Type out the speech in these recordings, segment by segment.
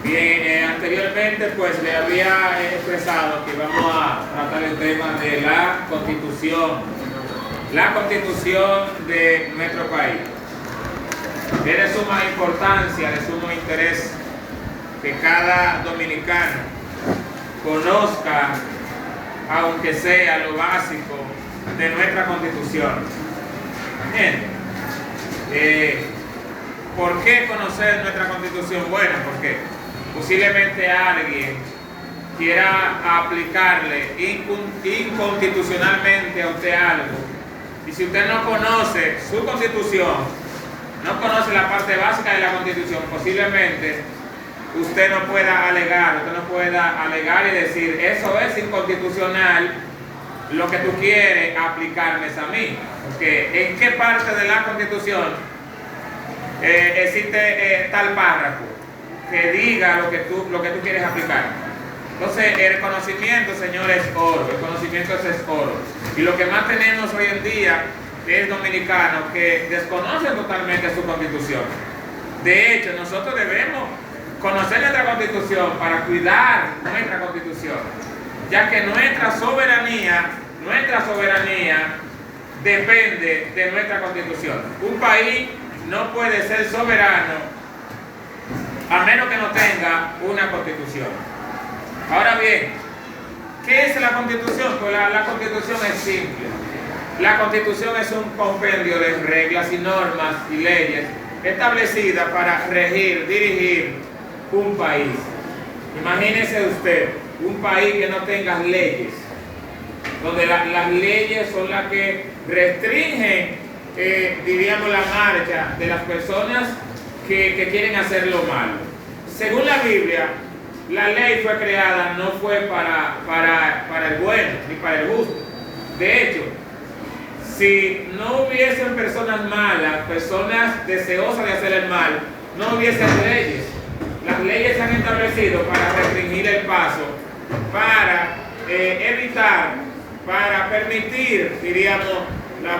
Bien, anteriormente pues le había expresado que vamos a tratar el tema de la constitución de nuestro país. Es de suma importancia, de sumo interés que cada dominicano conozca, aunque sea lo básico, de nuestra constitución. Bien, ¿por qué conocer nuestra constitución? Bueno, porque posiblemente alguien quiera aplicarle inconstitucionalmente a usted algo, y si usted no conoce su constitución, no conoce la parte básica de la constitución, posiblemente usted no pueda alegar y decir, eso es inconstitucional, lo que tú quieres aplicarme es a mí. Porque ¿en qué parte de la constitución existe tal párrafo que diga lo que tú quieres aplicar? Entonces el conocimiento, señores, es oro, el conocimiento es oro. Y lo que más tenemos hoy en día es dominicanos que desconocen totalmente su constitución. De hecho, nosotros debemos conocer nuestra constitución para cuidar nuestra constitución, ya que nuestra soberanía depende de nuestra constitución. Un país no puede ser soberano a menos que no tenga una constitución. Ahora bien, ¿qué es la constitución? Pues la constitución es simple. La constitución es un compendio de reglas y normas y leyes establecidas para dirigir un país. Imagínese usted un país que no tenga leyes, donde las leyes son las que restringen, diríamos, la marcha de las personas que quieren hacer lo malo. Según la Biblia, la ley fue creada, no fue para el bueno ni para el justo. De hecho, si no hubiesen personas malas, personas deseosas de hacer el mal, no hubiesen leyes. Las leyes se han establecido para restringir el paso, para evitar, para permitir, diríamos, la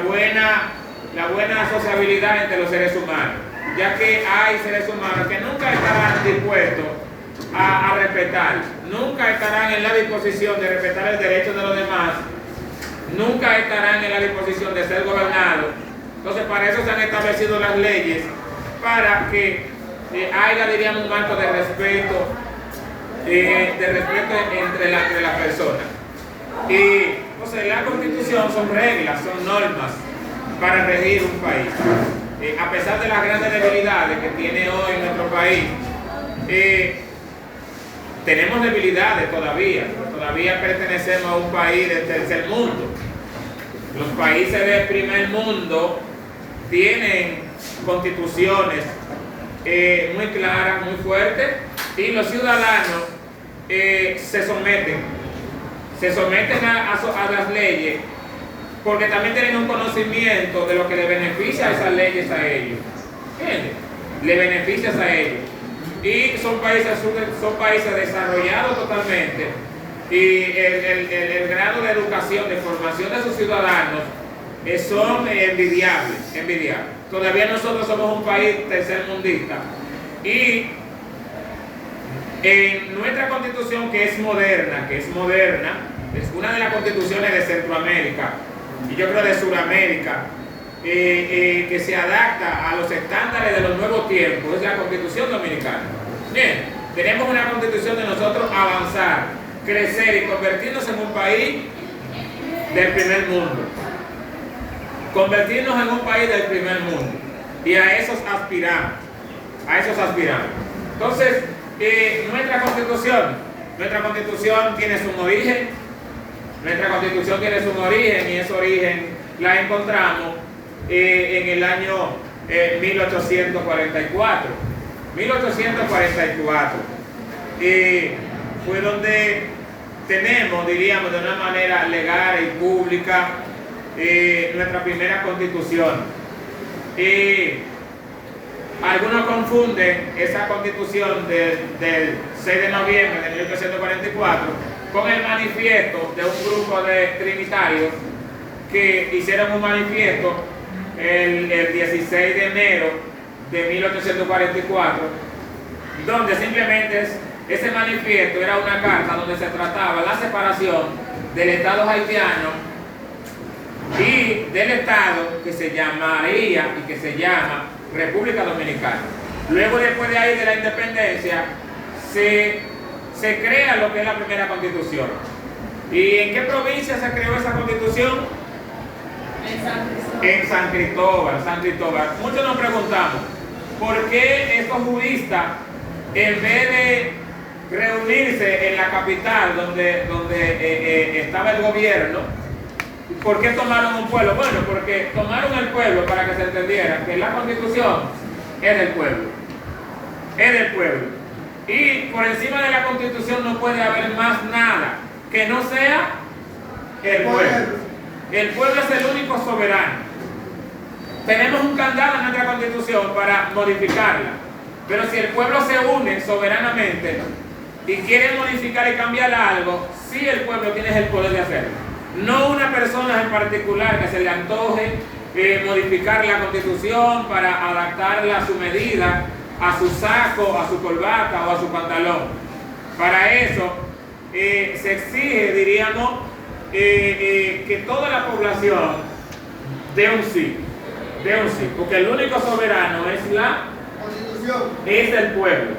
buena sociabilidad entre los seres humanos, ya que hay seres humanos que nunca estarán dispuestos a respetar, nunca estarán en la disposición de respetar el derecho de los demás, nunca estarán en la disposición de ser gobernados. Entonces, para eso se han establecido las leyes, para que haya, diríamos, un marco de respeto entre las personas. Y entonces la constitución son reglas, son normas para regir un país. A pesar de las grandes debilidades que tiene hoy nuestro país, tenemos debilidades todavía pertenecemos a un país del tercer mundo. Los países del primer mundo tienen constituciones muy claras, muy fuertes, y los ciudadanos se someten a las leyes, porque también tienen un conocimiento de lo que le beneficia a esas leyes a ellos. ¿Entiendes? Le beneficia a ellos. Y son países desarrollados totalmente, y el grado de educación, de formación de sus ciudadanos son envidiables. Todavía nosotros somos un país tercermundista, y en nuestra constitución, que es moderna, es una de las constituciones de Centroamérica, y yo creo de Sudamérica, que se adapta a los estándares de los nuevos tiempos, es la Constitución Dominicana. Bien, tenemos una constitución de nosotros avanzar, crecer y convertirnos en un país del primer mundo. Convertirnos en un país del primer mundo. Y a esos aspiramos. Entonces, nuestra constitución tiene su origen. Y ese origen la encontramos en el año 1844. 1844 fue donde tenemos, diríamos, de una manera legal y pública, nuestra primera constitución. Algunos confunden esa constitución del 6 de noviembre de 1844 con el manifiesto de un grupo de trinitarios que hicieron un manifiesto el 16 de enero de 1844, donde simplemente ese manifiesto era una carta donde se trataba la separación del Estado haitiano y del Estado que se llamaría y que se llama República Dominicana. Luego, después de ahí de la independencia, se crea lo que es la primera constitución. ¿Y en qué provincia se creó esa constitución? En San Cristóbal. Muchos nos preguntamos, ¿por qué estos juristas, en vez de reunirse en la capital donde estaba el gobierno, por qué tomaron un pueblo? Bueno, porque tomaron el pueblo para que se entendiera que la constitución es del pueblo. Es del pueblo. Y por encima de la constitución no puede haber más nada que no sea el pueblo. El pueblo es el único soberano. Tenemos un candado en nuestra constitución para modificarla, pero si el pueblo se une soberanamente y quiere modificar y cambiar algo, sí el pueblo tiene el poder de hacerlo. No una persona en particular que se le antoje modificar la constitución para adaptarla a su medida, a su saco, a su corbata o a su pantalón. Para eso se exige, diríamos, que toda la población dé un sí, porque el único soberano es la Constitución, es el pueblo.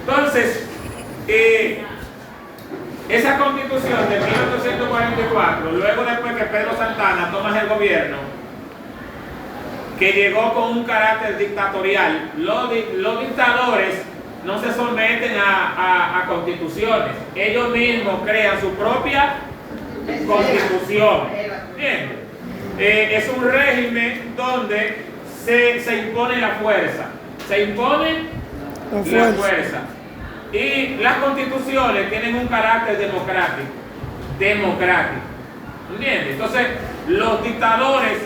Entonces, esa Constitución de 1844, luego después que Pedro Santana toma el gobierno, que llegó con un carácter dictatorial, los dictadores no se someten a constituciones, ellos mismos crean su propia constitución. Bien. Es un régimen donde se impone la fuerza. Se impone la fuerza. Y las constituciones tienen un carácter democrático. ¿Entiendes? Entonces, los dictadores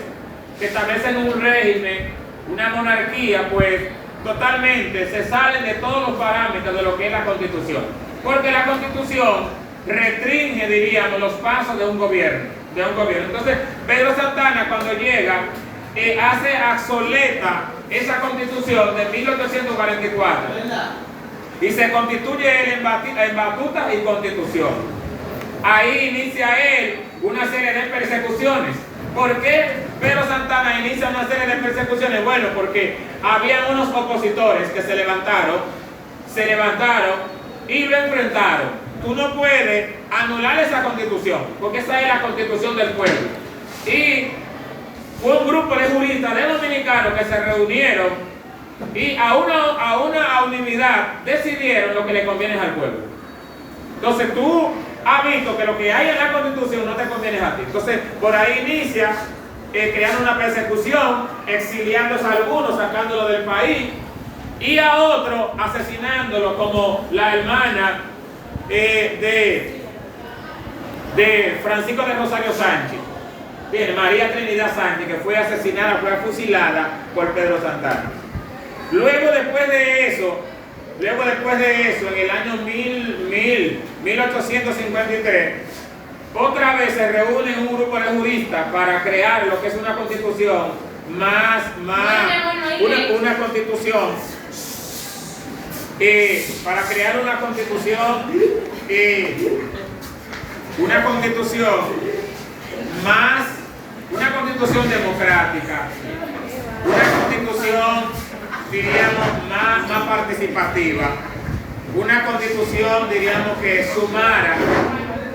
que establecen un régimen, una monarquía, pues totalmente se salen de todos los parámetros de lo que es la constitución. Porque la constitución restringe, diríamos, los pasos de un gobierno. Entonces, Pedro Santana, cuando llega, hace obsoleta esa constitución de 1844 y se constituye él en batuta y constitución. Ahí inicia él una serie de persecuciones. ¿Por qué Pedro Santana inicia una serie de persecuciones? Bueno, porque había unos opositores que se levantaron y lo enfrentaron. Tú no puedes anular esa constitución, porque esa es la constitución del pueblo. Y fue un grupo de juristas de dominicanos que se reunieron y a una unanimidad decidieron lo que le conviene al pueblo. Entonces tú has visto que lo que hay en la constitución no te conviene a ti. Entonces por ahí inicia creando una persecución, exiliándose a algunos, sacándolo del país, y a otros asesinándolo, como la hermana de Francisco de Rosario Sánchez, bien, María Trinidad Sánchez, que fue asesinada, fue fusilada por Pedro Santana. Luego después de eso, en el año 1853, otra vez se reúnen un grupo de juristas para crear lo que es una constitución una constitución, para crear una constitución democrática, una constitución, diríamos, más participativa, una constitución, diríamos, que sumara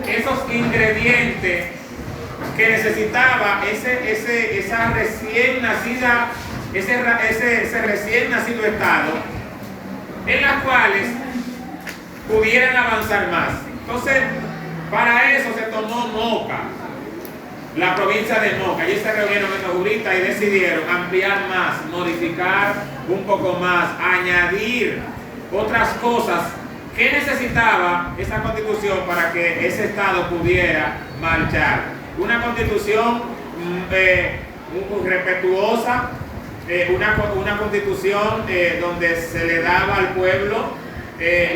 esos ingredientes que necesitaba ese recién nacido Estado, en las cuales pudieran avanzar más. Entonces, para eso se tomó Moca, la provincia de Moca. Allí se reunieron estos juristas y decidieron ampliar más, modificar un poco más, añadir otras cosas que necesitaba esa constitución para que ese Estado pudiera marchar. Una constitución respetuosa, una constitución donde se le daba al pueblo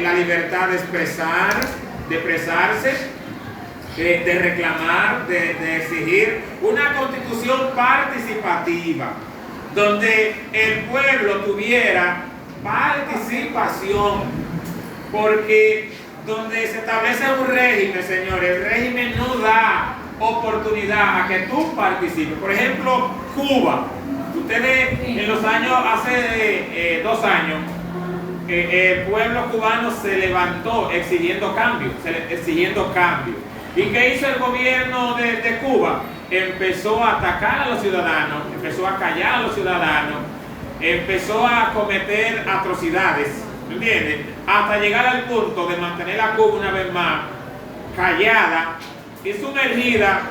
la libertad de expresarse, de reclamar, de exigir. Una constitución participativa, donde el pueblo tuviera participación, porque donde se establece un régimen, señores, el régimen no da oportunidad a que tú participes. Por ejemplo, Cuba. Ustedes en los años, hace 2 años, el pueblo cubano se levantó exigiendo cambios, ¿Y qué hizo el gobierno de Cuba? Empezó a atacar a los ciudadanos, empezó a callar a los ciudadanos, empezó a cometer atrocidades, ¿entiendes? Hasta llegar al punto de mantener a Cuba una vez más callada y sumergida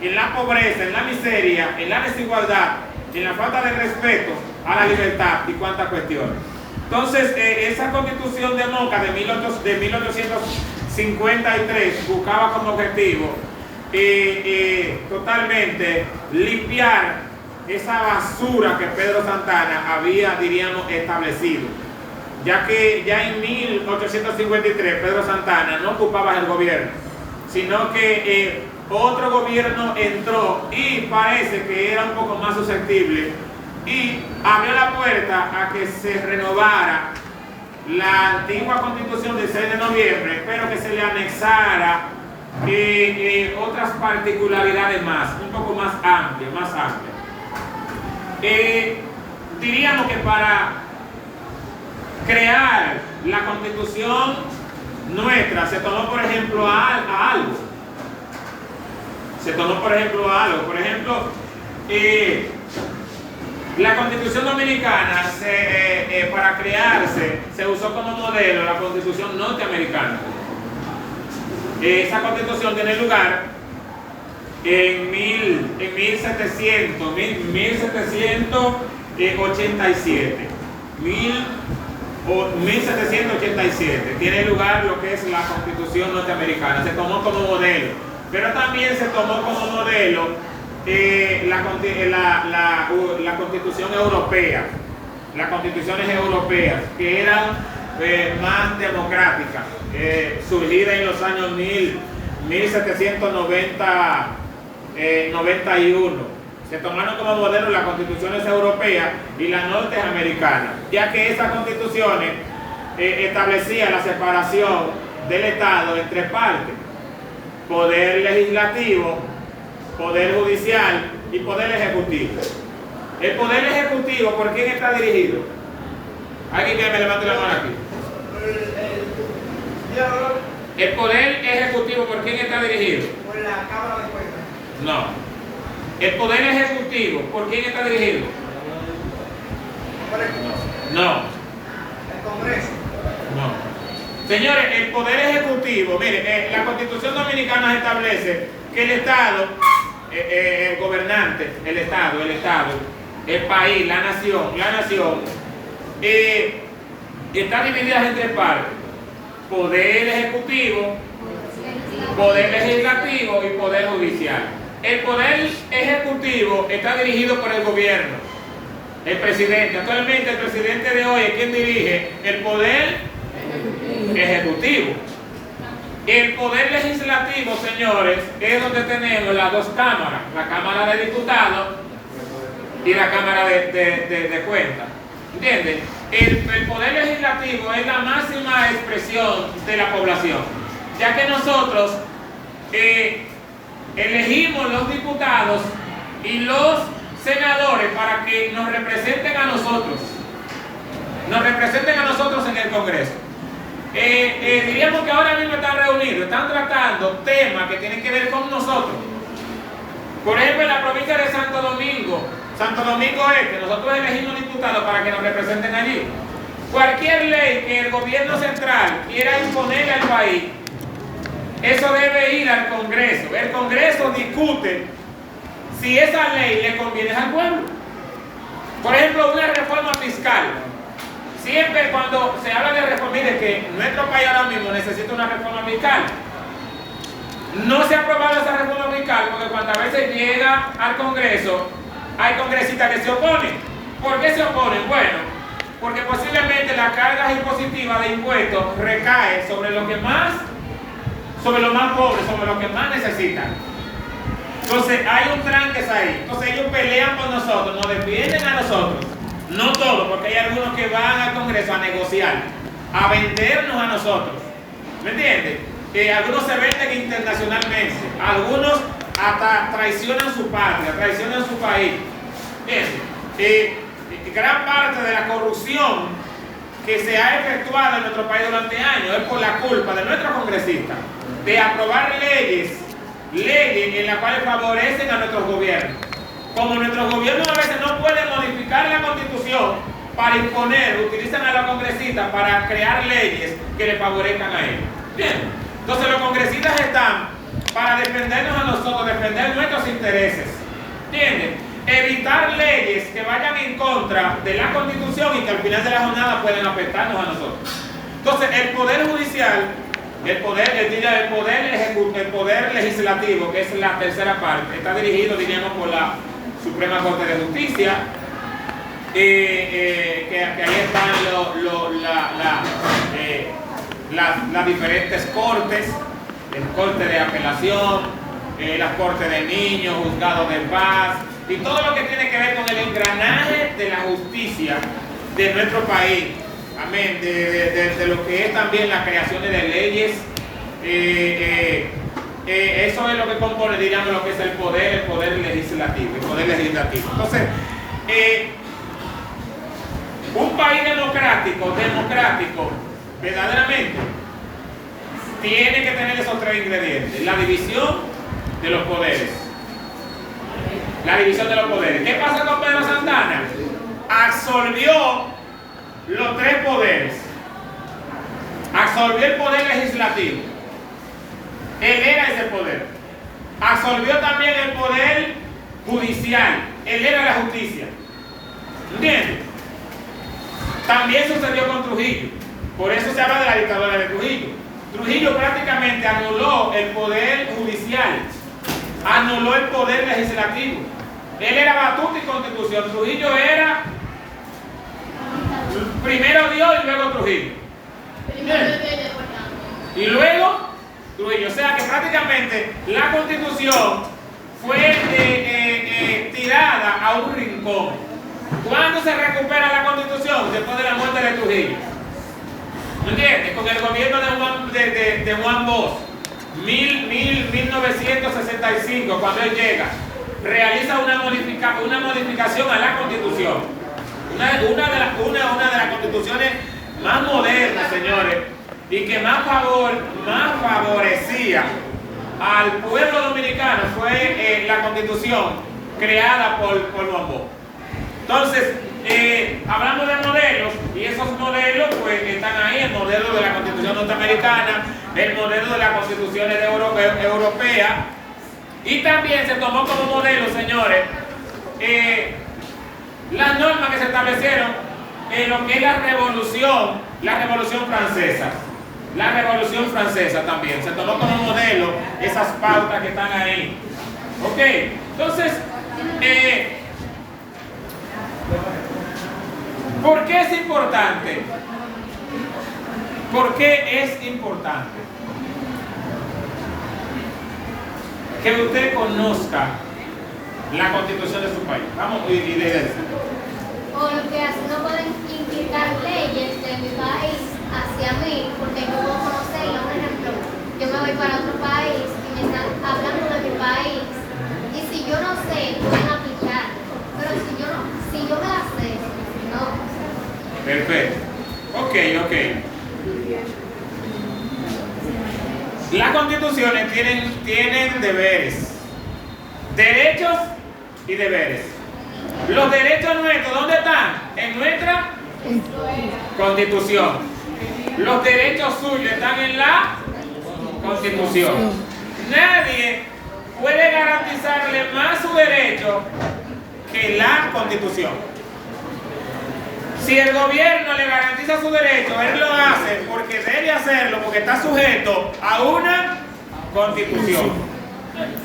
en la pobreza, en la miseria, en la desigualdad, en la falta de respeto a la libertad y cuantas cuestiones. Entonces, esa constitución de Moca de 1853 buscaba como objetivo totalmente limpiar esa basura que Pedro Santana había, diríamos, establecido, ya que ya en 1853 Pedro Santana no ocupaba el gobierno, sino que otro gobierno entró y parece que era un poco más susceptible y abrió la puerta a que se renovara la antigua constitución del 6 de noviembre, pero que se le anexara otras particularidades más, un poco más amplias. Diríamos que para crear la constitución nuestra se tomó, por ejemplo, algo. Por ejemplo, la Constitución Dominicana, para crearse, se usó como modelo la Constitución norteamericana. Esa Constitución tiene lugar en 1787. 1787 tiene lugar lo que es la Constitución norteamericana. Se tomó como modelo, pero también se tomó como modelo la Constitución europea, las constituciones europeas, que eran más democráticas, surgidas en los años 1791. Se tomaron como modelo las constituciones europeas y las norteamericanas, ya que esas constituciones establecían la separación del Estado en 3 partes: poder legislativo, poder judicial y poder ejecutivo. El poder ejecutivo, ¿por quién está dirigido? ¿Alguien que me levante la mano aquí? El poder ejecutivo, ¿por quién está dirigido? Por la Cámara de Cuentas. No. El poder ejecutivo, ¿por quién está dirigido? No. El Congreso. No. Señores, el poder ejecutivo, mire, la Constitución Dominicana establece que el Estado, el gobernante, el Estado, el país, la nación, está dividida en 3 partes: poder ejecutivo, poder legislativo y poder judicial. El poder ejecutivo está dirigido por el gobierno, el presidente. Actualmente el presidente de hoy es quien dirige el poder ejecutivo. El poder legislativo, señores, es donde tenemos las 2 cámaras, la Cámara de Diputados y la Cámara de Cuentas. ¿Entienden? El poder legislativo es la máxima expresión de la población, ya que nosotros elegimos los diputados y los senadores para que nos representen a nosotros en el Congreso. Diríamos que ahora mismo están reunidos, están tratando temas que tienen que ver con nosotros. Por ejemplo, en la provincia de Santo Domingo Este, nosotros elegimos diputados para que nos representen allí. Cualquier ley que el gobierno central quiera imponerle al país, eso debe ir al Congreso. El Congreso discute si esa ley le conviene al pueblo. Por ejemplo, una reforma fiscal. Siempre cuando se habla de reforma, mire que nuestro país ahora mismo necesita una reforma fiscal. No se ha aprobado esa reforma fiscal porque cuantas veces llega al Congreso, hay congresistas que se oponen. ¿Por qué se oponen? Bueno, porque posiblemente las cargas impositivas de impuestos recaen sobre los más pobres, sobre los que más necesitan. Entonces hay un tranque ahí. Entonces ellos pelean por nosotros, nos defienden a nosotros. No todos, porque hay algunos que van al Congreso a negociar, a vendernos a nosotros. ¿Me entiendes? Algunos se venden internacionalmente, algunos hasta traicionan su patria, traicionan su país. ¿Entiendes? Gran parte de la corrupción que se ha efectuado en nuestro país durante años es por la culpa de nuestros congresistas de aprobar leyes en las cuales favorecen a nuestros gobiernos. Como nuestros gobiernos a veces no pueden modificar la Constitución para imponer, utilizan a los congresistas para crear leyes que les favorezcan a ellos. Bien, entonces los congresistas están para defendernos a nosotros, defender nuestros intereses. ¿Entienden? Evitar leyes que vayan en contra de la Constitución y que al final de la jornada pueden afectarnos a nosotros. Entonces, el Poder Judicial, el poder legislativo, que es la tercera parte, está dirigido, diríamos, por la Suprema Corte de Justicia, que ahí están las diferentes cortes, el Corte de Apelación, las Cortes de Niños, Juzgados de Paz, y todo lo que tiene que ver con el engranaje de la justicia de nuestro país. Amén. De lo que es también la creación de leyes. Eso es lo que compone, diríamos, lo que es el poder legislativo. Entonces, un país democrático, verdaderamente, tiene que tener esos tres ingredientes: la división de los poderes. La división de los poderes. ¿Qué pasa con Pedro Santana? Absorbió los tres poderes. Absorbió el poder legislativo. Él era ese poder. Absorbió también el poder judicial. Él era la justicia. ¿Entiendes? También sucedió con Trujillo. Por eso se habla de la dictadura de Trujillo. Trujillo prácticamente anuló el poder judicial. Anuló el poder legislativo. Él era batuta y constitución. Trujillo era primero Dios y luego Trujillo. Y luego Trujillo. O sea que prácticamente la Constitución fue tirada a un rincón. ¿Cuándo se recupera la Constitución? Después de la muerte de Trujillo. ¿Me entiendes? Con el gobierno de Juan Bosch. 1965, cuando él llega, realiza una modificación a la Constitución. Una de las constituciones más modernas, señores, y que más favorecía al pueblo dominicano fue la Constitución creada por Juan Bosch. Entonces, hablando de modelos, y esos modelos pues están ahí: el modelo de la Constitución norteamericana, el modelo de las constituciones europeas, y también se tomó como modelo, señores, las normas que se establecieron en lo que es la Revolución Francesa. La Revolución Francesa también se tomó como modelo esas pautas que están ahí. Ok, entonces, ¿por qué es importante? ¿Por qué es importante que usted conozca la Constitución de su país? Vamos y de eso. Porque así no pueden implicar leyes de mi país hacia mí, porque yo puedo conocerla. Por ejemplo, yo me voy para otro país y me están hablando de mi país, y si yo no sé, pueden aplicar. Pero si yo me la sé, no. Perfecto. Ok. Las constituciones tienen deberes, derechos y deberes. Los derechos nuestros, ¿dónde están? En nuestra Constitución. Los derechos suyos están en la Constitución. Nadie puede garantizarle más su derecho que la Constitución. Si el gobierno le garantiza su derecho, él lo hace porque debe hacerlo, porque está sujeto a una Constitución.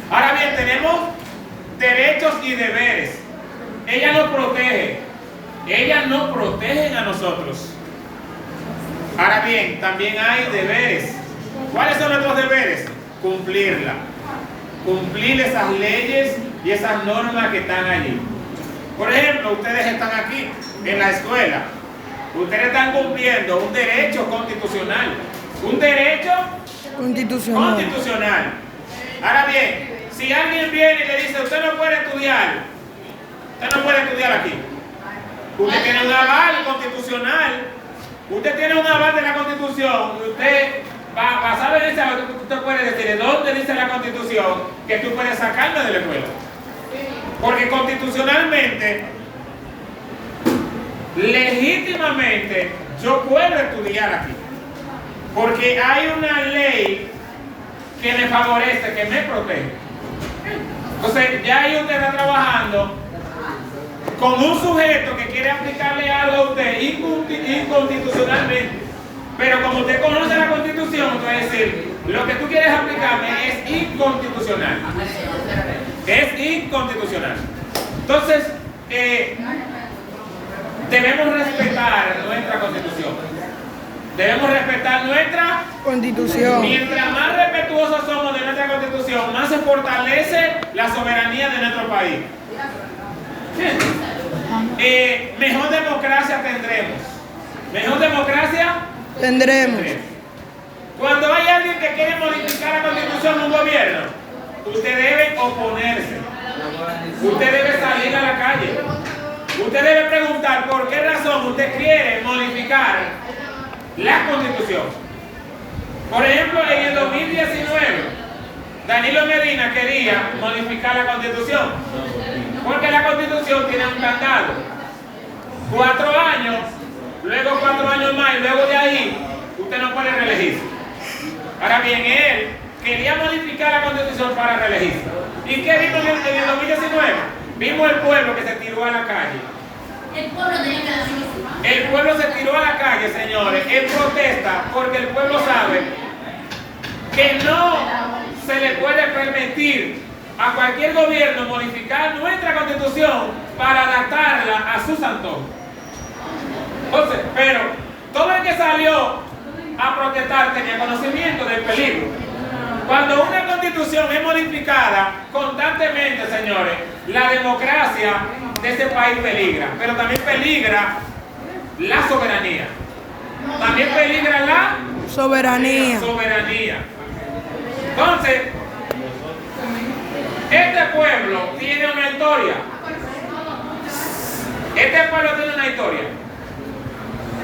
Ahora bien, tenemos derechos y deberes. Ella nos protege. Ellas nos protegen a nosotros. Ahora bien, también hay deberes. ¿Cuáles son nuestros deberes? Cumplirla. Cumplir esas leyes y esas normas que están allí. Por ejemplo, ustedes están aquí en la escuela. Ustedes están cumpliendo un derecho constitucional. Un derecho constitucional. Ahora bien, si alguien viene y le dice, usted no puede estudiar aquí. Usted tiene un aval constitucional. Usted tiene un aval de la Constitución. Usted, basado en ese aval, usted puede decir, ¿dónde dice la Constitución que tú puedes sacarme de la escuela? Porque constitucionalmente, legítimamente, yo puedo estudiar aquí. Porque hay una ley que me favorece, que me protege. Entonces, ya ahí usted está trabajando con un sujeto que quiere aplicarle algo a usted inconstitucionalmente. Pero como usted conoce la Constitución, usted va a decir, lo que tú quieres aplicarme es inconstitucional. Es inconstitucional. Entonces, debemos respetar nuestra Constitución. Debemos respetar nuestra Constitución. Mientras más respetuosos somos de nuestra Constitución, más se fortalece la soberanía de nuestro país. Mejor democracia tendremos. Mejor democracia tendremos. Cuando hay alguien que quiere modificar la Constitución de un gobierno, usted debe oponerse. Usted debe salir a la calle. Usted debe preguntar por qué razón usted quiere modificar la Constitución. Por ejemplo, en el 2019, Danilo Medina quería modificar la Constitución, porque la Constitución tiene un candado. 4 años, luego 4 años más, y luego de ahí, usted no puede reelegirse. Ahora bien, él quería modificar la Constitución para reelegirse. ¿Y qué vimos en el 2019? Vimos el pueblo que se tiró a la calle. El pueblo se tiró a la calle, señores, en protesta, porque el pueblo sabe que no se le puede permitir a cualquier gobierno modificar nuestra Constitución para adaptarla a sus antojos. Entonces, pero todo el que salió a protestar tenía conocimiento del peligro. Cuando una Constitución es modificada constantemente, señores, la democracia de ese país peligra, pero también peligra la soberanía. También peligra la soberanía. Entonces, este pueblo tiene una historia. Este pueblo tiene una historia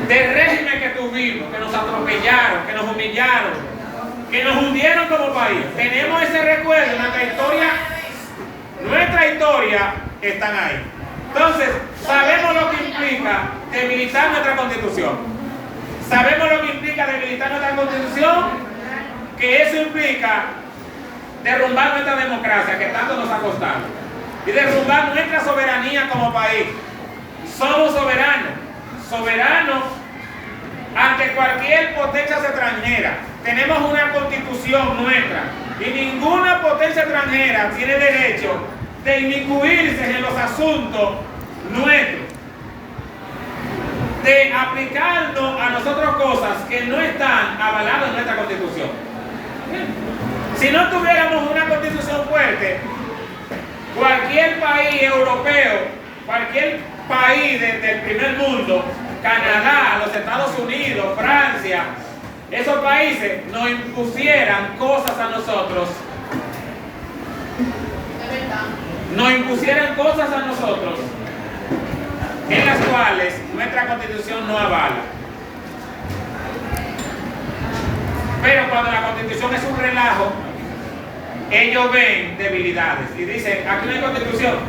del régimen que tuvimos, que nos atropellaron, que nos humillaron, que nos hundieron como país. Tenemos ese recuerdo, nuestra historia están ahí. Entonces, sabemos lo que implica debilitar nuestra Constitución. Sabemos lo que implica debilitar nuestra Constitución, que eso implica derrumbar nuestra democracia, que tanto nos ha costado, y derrumbar nuestra soberanía como país. Somos soberanos ante cualquier potencia extranjera. Tenemos una Constitución nuestra, y ninguna potencia extranjera tiene derecho de inmiscuirse en los asuntos nuestros, de aplicarnos a nosotros cosas que no están avaladas en nuestra Constitución. Si no tuviéramos una Constitución fuerte, cualquier país europeo, cualquier país del primer mundo, Canadá, los Estados Unidos, Francia, esos países nos impusieran cosas a nosotros. Nos impusieran cosas a nosotros en las cuales nuestra Constitución no avala. Pero cuando la Constitución es un relajo, ellos ven debilidades y dicen, aquí no hay Constitución,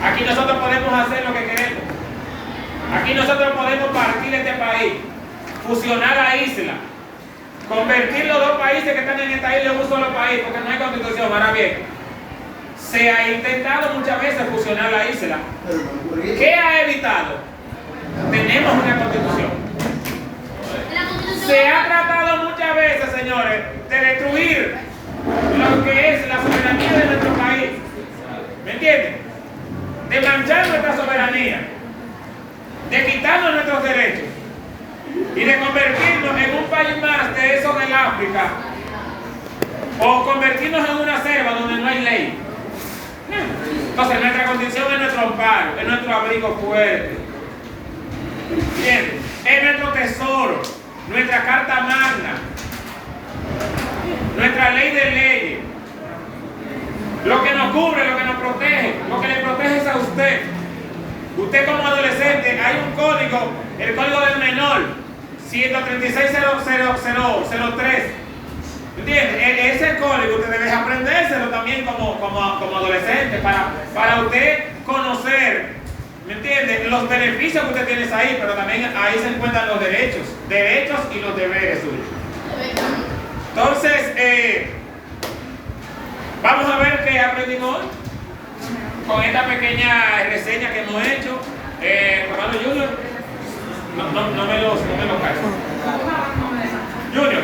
aquí nosotros podemos hacer lo que queremos, aquí nosotros podemos partir este país, fusionar la isla, convertir los 2 países que están en esta isla en un solo país, porque no hay Constitución. Ahora bien, se ha intentado muchas veces fusionar la isla. ¿Qué ha evitado? Tenemos una Constitución. Se ha tratado muchas veces, señores, de destruir lo que es la soberanía de nuestro país. ¿Me entienden? De manchar nuestra soberanía, de quitarnos nuestros derechos y de convertirnos en un país más de esos del África, o convertirnos en una selva donde no hay ley. Entonces nuestra constitución es nuestro amparo, es nuestro abrigo fuerte. ¿Entiendes? Es nuestro tesoro, nuestra carta magna, nuestra ley de leyes. Lo que nos cubre, lo que nos protege, lo que le protege es a usted. Usted como adolescente, hay un código, el código del menor, 136.003. ¿Entiendes? Ese código usted debe aprendérselo también como adolescente para usted conocer, ¿me entiende? Los beneficios que usted tiene ahí, pero también ahí se encuentran los derechos y los deberes suyos. Entonces, vamos a ver qué aprendimos hoy con esta pequeña reseña que hemos hecho. Romano Junior, no me lo callo. Junior.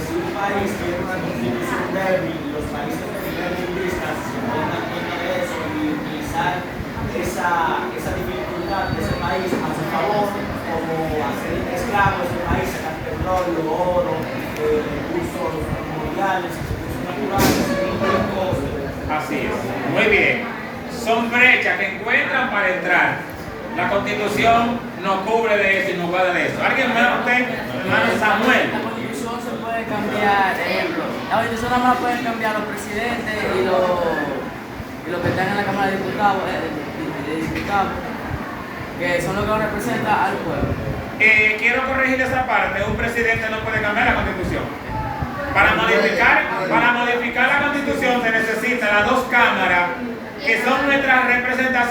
Si un país tiene una constitución débil, los países primermundistas se pueden dar cuenta de eso y utilizar esa dificultad de ese país a su favor, como hacer esclavos de ese país, sacar petróleo, oro, recursos mundiales, recursos naturales, impuestos. Así es, muy bien. Son brechas que encuentran para entrar. La Constitución no cubre de eso y no guarda de eso. ¿Alguien más? Usted, hermano Samuel. La Constitución se puede cambiar, ejemplo. La Constitución nada más pueden cambiar los presidentes y los que están en la Cámara de Diputados, que son los que representan al pueblo. Quiero corregir esa parte. Un presidente no puede cambiar la Constitución. Para modificar la Constitución se necesitan las dos cámaras que son nuestras representaciones.